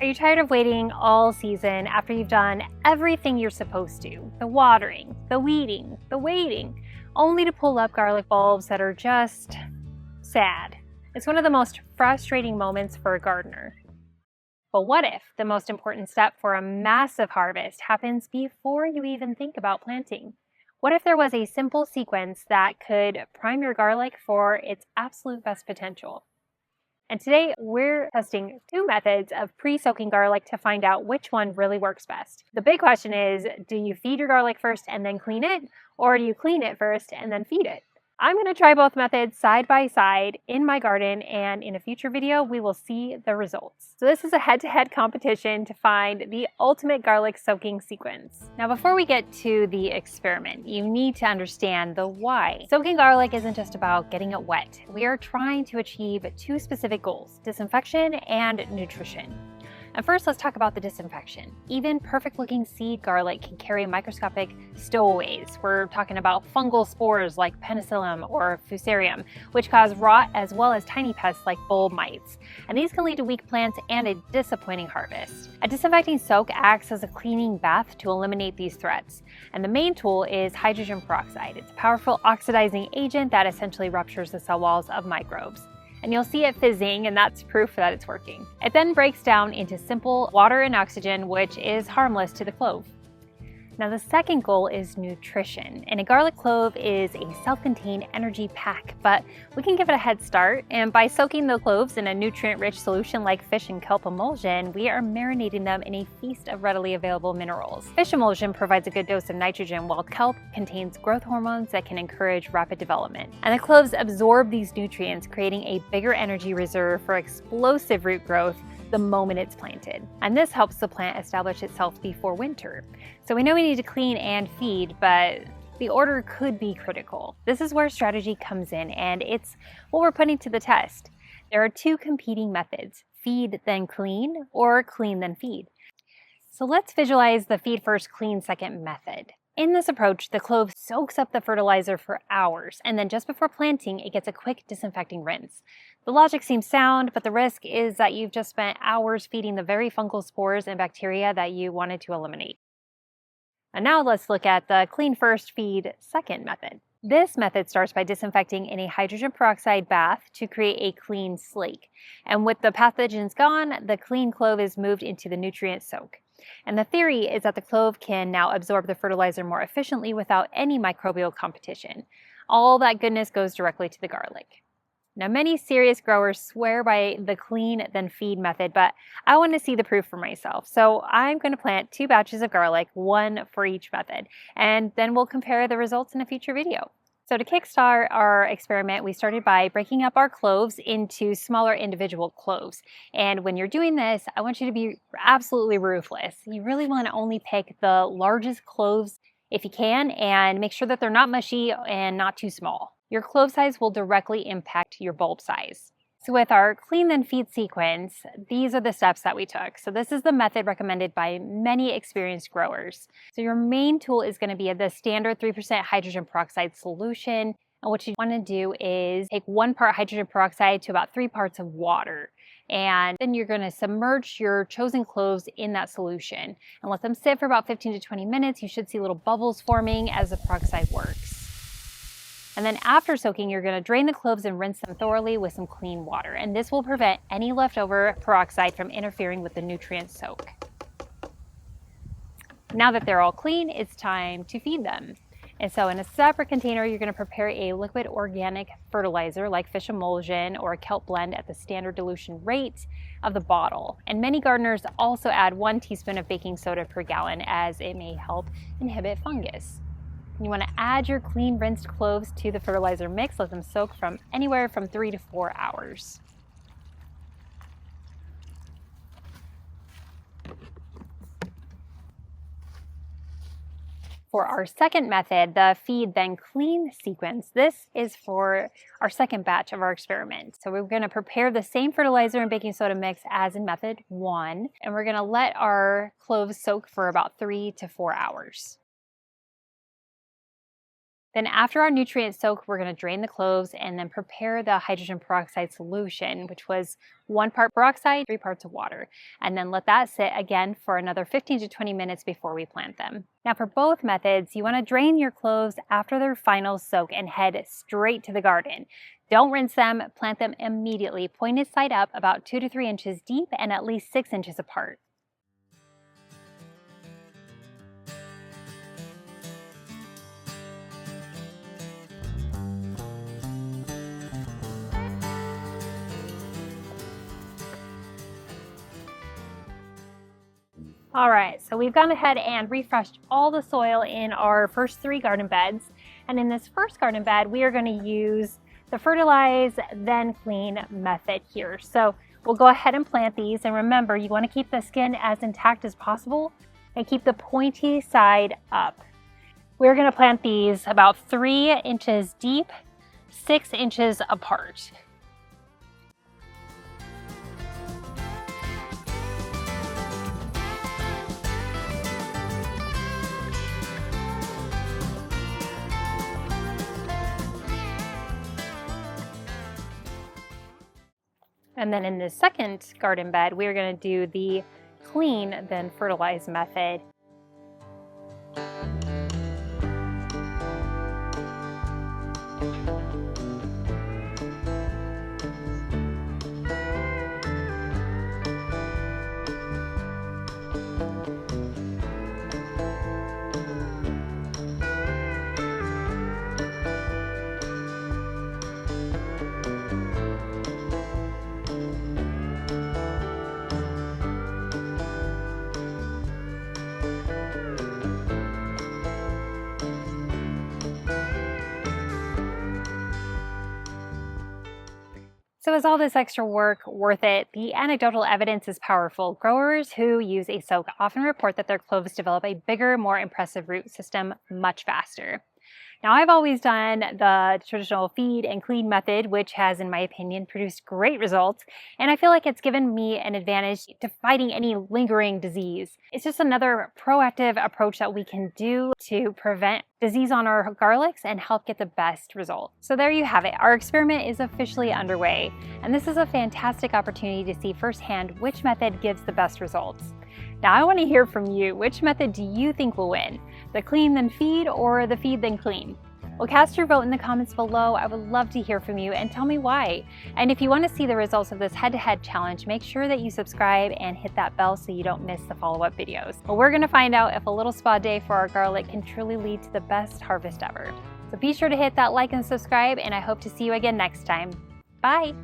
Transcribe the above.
Are you tired of waiting all season after you've done everything you're supposed to? The watering, the weeding, the waiting, only to pull up garlic bulbs that are just sad. It's one of the most frustrating moments for a gardener. But what if the most important step for a massive harvest happens before you even think about planting? What if there was a simple sequence that could prime your garlic for its absolute best potential? And today we're testing two methods of pre-soaking garlic to find out which one really works best. The big question is, do you feed your garlic first and then clean it? Or do you clean it first and then feed it? I'm going to try both methods side by side in my garden, and in a future video we will see the results. So this is a head-to-head competition to find the ultimate garlic soaking sequence. Now before we get to the experiment, you need to understand the why. Soaking garlic isn't just about getting it wet. We are trying to achieve two specific goals: disinfection and nutrition. And first, let's talk about the disinfection. Even perfect-looking seed garlic can carry microscopic stowaways. We're talking about fungal spores like penicillium or fusarium, which cause rot as well as tiny pests like bulb mites. And these can lead to weak plants and a disappointing harvest. A disinfecting soak acts as a cleaning bath to eliminate these threats. And the main tool is hydrogen peroxide. It's a powerful oxidizing agent that essentially ruptures the cell walls of microbes. And you'll see it fizzing, and that's proof that it's working. It then breaks down into simple water and oxygen, which is harmless to the clove. Now the second goal is nutrition, and a garlic clove is a self-contained energy pack, but we can give it a head start, and by soaking the cloves in a nutrient-rich solution like fish and kelp emulsion, we are marinating them in a feast of readily available minerals. Fish emulsion provides a good dose of nitrogen, while kelp contains growth hormones that can encourage rapid development. And the cloves absorb these nutrients, creating a bigger energy reserve for explosive root growth the moment it's planted. And this helps the plant establish itself before winter. So we know we need to clean and feed, but the order could be critical. This is where strategy comes in, and it's what we're putting to the test. There are two competing methods: feed then clean, or clean then feed. So let's visualize the feed first, clean second method. In this approach, the clove soaks up the fertilizer for hours, and then just before planting, it gets a quick disinfecting rinse. The logic seems sound, but the risk is that you've just spent hours feeding the very fungal spores and bacteria that you wanted to eliminate. And now let's look at the clean first, feed second method. This method starts by disinfecting in a hydrogen peroxide bath to create a clean slate. And with the pathogens gone, the clean clove is moved into the nutrient soak. And the theory is that the clove can now absorb the fertilizer more efficiently without any microbial competition. All that goodness goes directly to the garlic. Now, many serious growers swear by the clean then feed method, but I want to see the proof for myself. So I'm going to plant 2 batches of garlic, one for each method, and then we'll compare the results in a future video. So to kickstart our experiment, we started by breaking up our cloves into smaller individual cloves. And when you're doing this, I want you to be absolutely ruthless. You really want to only pick the largest cloves if you can, and make sure that they're not mushy and not too small. Your clove size will directly impact your bulb size. So with our clean then feed sequence, these are the steps that we took. So this is the method recommended by many experienced growers. So your main tool is going to be the standard 3% hydrogen peroxide solution. And what you want to do is take 1 part hydrogen peroxide to about 3 parts of water. And then you're going to submerge your chosen cloves in that solution and let them sit for about 15 to 20 minutes. You should see little bubbles forming as the peroxide works. And then after soaking, you're going to drain the cloves and rinse them thoroughly with some clean water. And this will prevent any leftover peroxide from interfering with the nutrient soak. Now that they're all clean, it's time to feed them. And so in a separate container, you're going to prepare a liquid organic fertilizer like fish emulsion or a kelp blend at the standard dilution rate of the bottle. And many gardeners also add 1 teaspoon of baking soda per gallon, as it may help inhibit fungus. You want to add your clean rinsed cloves to the fertilizer mix. Let them soak from anywhere from 3 to 4 hours. For our second method, the feed then clean sequence, this is for our second batch of our experiment. So we're going to prepare the same fertilizer and baking soda mix as in method 1, and we're going to let our cloves soak for about 3 to 4 hours. Then after our nutrient soak, we're going to drain the cloves and then prepare the hydrogen peroxide solution, which was 1 part peroxide, 3 parts of water, and then let that sit again for another 15 to 20 minutes before we plant them. Now for both methods, you want to drain your cloves after their final soak and head straight to the garden. Don't rinse them, plant them immediately, pointed side up, about 2 to 3 inches deep and at least 6 inches apart. All right, so we've gone ahead and refreshed all the soil in our first 3 garden beds. And in this first garden bed, we are going to use the fertilize, then clean method here. So we'll go ahead and plant these. And remember, you want to keep the skin as intact as possible and keep the pointy side up. We're going to plant these about 3 inches deep, 6 inches apart. And then in the second garden bed, we're going to do the clean, then fertilize method. So is all this extra work worth it? The anecdotal evidence is powerful. Growers who use a soak often report that their cloves develop a bigger, more impressive root system much faster. Now, I've always done the traditional feed and clean method, which has, in my opinion, produced great results. And I feel like it's given me an advantage to fighting any lingering disease. It's just another proactive approach that we can do to prevent disease on our garlics and help get the best results. So there you have it. Our experiment is officially underway. And this is a fantastic opportunity to see firsthand which method gives the best results. Now, I want to hear from you. Which method do you think will win? The clean then feed or the feed then clean? Well, cast your vote in the comments below. I would love to hear from you and tell me why. And if you want to see the results of this head-to-head challenge, make sure that you subscribe and hit that bell so you don't miss the follow-up videos. Well, we're going to find out if a little spa day for our garlic can truly lead to the best harvest ever. So be sure to hit that like and subscribe, and I hope to see you again next time. Bye!